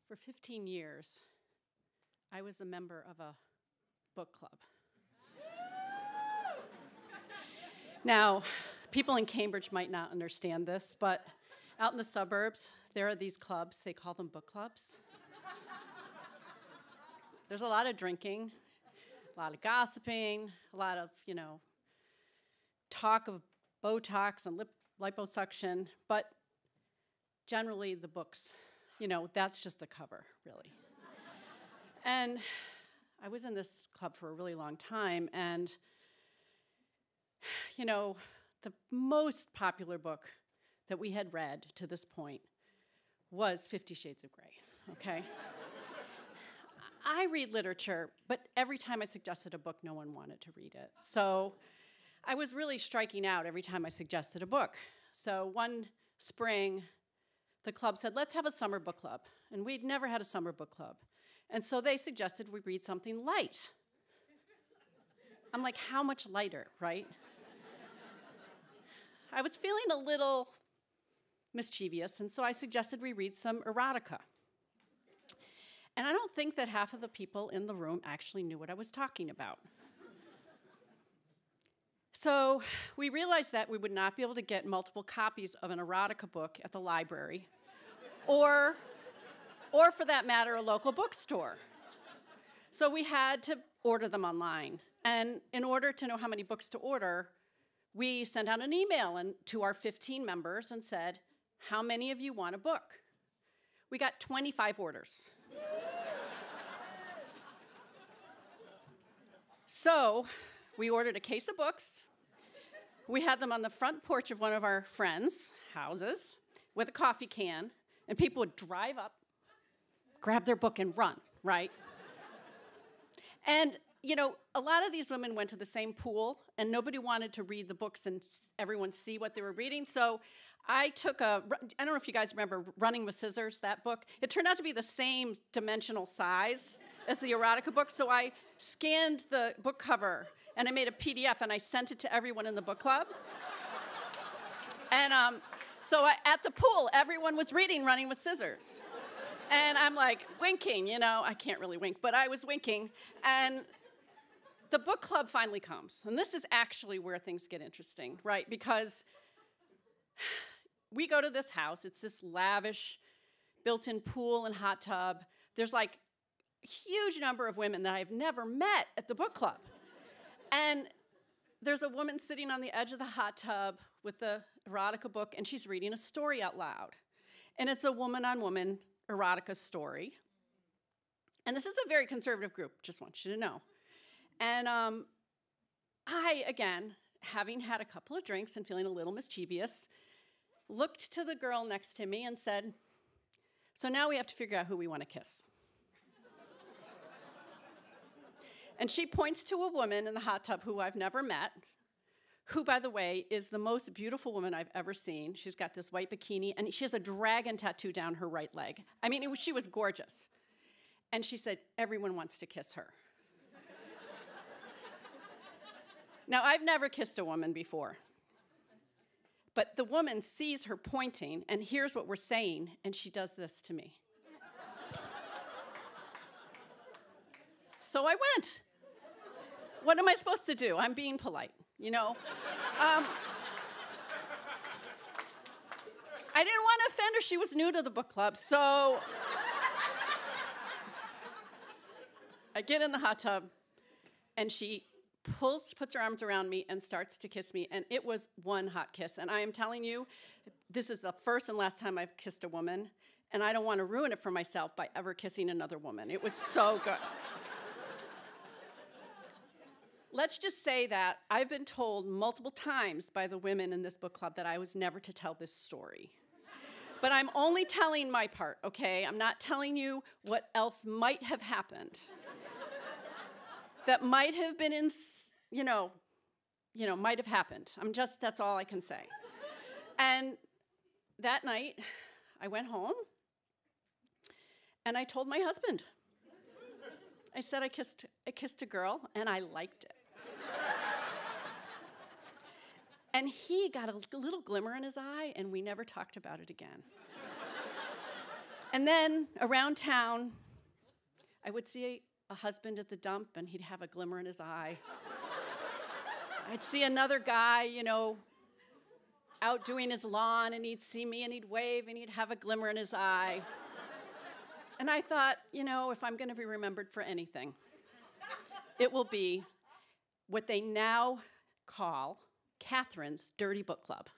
For 15 years, I was a member of a book club. Now, people in Cambridge might not understand this, but out in the suburbs, there are these clubs. They call them book clubs. There's a lot of drinking, a lot of gossiping, a lot of, talk of Botox and liposuction, but generally the books, that's just the cover, really. And I was in this club for a really long time, and, the most popular book that we had read to this point was 50 Shades of Grey, okay? I read literature, but every time I suggested a book, no one wanted to read it. So I was really striking out every time I suggested a book. So one spring, the club said, let's have a summer book club. And we'd never had a summer book club. And so they suggested we read something light. I'm like, how much lighter, right? I was feeling a little mischievous, and so I suggested we read some erotica. And I don't think that half of the people in the room actually knew what I was talking about. So we realized that we would not be able to get multiple copies of an erotica book at the library, or for that matter, a local bookstore. So we had to order them online. And in order to know how many books to order, we sent out an email to our 15 members and said, how many of you want a book? We got 25 orders. So we ordered a case of books. We had them on the front porch of one of our friends' houses with a coffee can, and people would drive up, grab their book, and run, right? And, a lot of these women went to the same pool, and nobody wanted to read the books and everyone see what they were reading. So I took I don't know if you guys remember Running with Scissors, that book. It turned out to be the same dimensional size as the erotica book, so I scanned the book cover, and I made a PDF, and I sent it to everyone in the book club. And so at the pool, everyone was reading Running with Scissors. And I'm like winking, I can't really wink, but I was winking. And the book club finally comes. And this is actually where things get interesting, right? Because we go to this house. It's this lavish built-in pool and hot tub. There's like a huge number of women that I've never met at the book club. And there's a woman sitting on the edge of the hot tub with the erotica book, and she's reading a story out loud. And it's a woman-on-woman erotica story. And this is a very conservative group, just want you to know. And I, again, having had a couple of drinks and feeling a little mischievous, looked to the girl next to me and said, so now we have to figure out who we want to kiss. And she points to a woman in the hot tub who I've never met, who, by the way, is the most beautiful woman I've ever seen. She's got this white bikini, and she has a dragon tattoo down her right leg. I mean, she was gorgeous. And she said, everyone wants to kiss her. Now, I've never kissed a woman before. But the woman sees her pointing and hears what we're saying, and she does this to me. So I went. What am I supposed to do? I'm being polite, I didn't want to offend her. She was new to the book club, so I get in the hot tub, and she puts her arms around me and starts to kiss me, and it was one hot kiss. And I am telling you, this is the first and last time I've kissed a woman, and I don't want to ruin it for myself by ever kissing another woman. It was so good. Let's just say that I've been told multiple times by the women in this book club that I was never to tell this story. But I'm only telling my part, okay? I'm not telling you what else might have happened. That might have been might have happened. That's all I can say. And that night, I went home, and I told my husband. I said I kissed a girl, and I liked it. And he got a little glimmer in his eye, and we never talked about it again. And then around town, I would see a husband at the dump, and he'd have a glimmer in his eye. I'd see another guy, you know, out doing his lawn, and he'd see me, and he'd wave, and he'd have a glimmer in his eye. And I thought, you know, if I'm going to be remembered for anything, it will be what they now call Catherine's Dirty Book Club.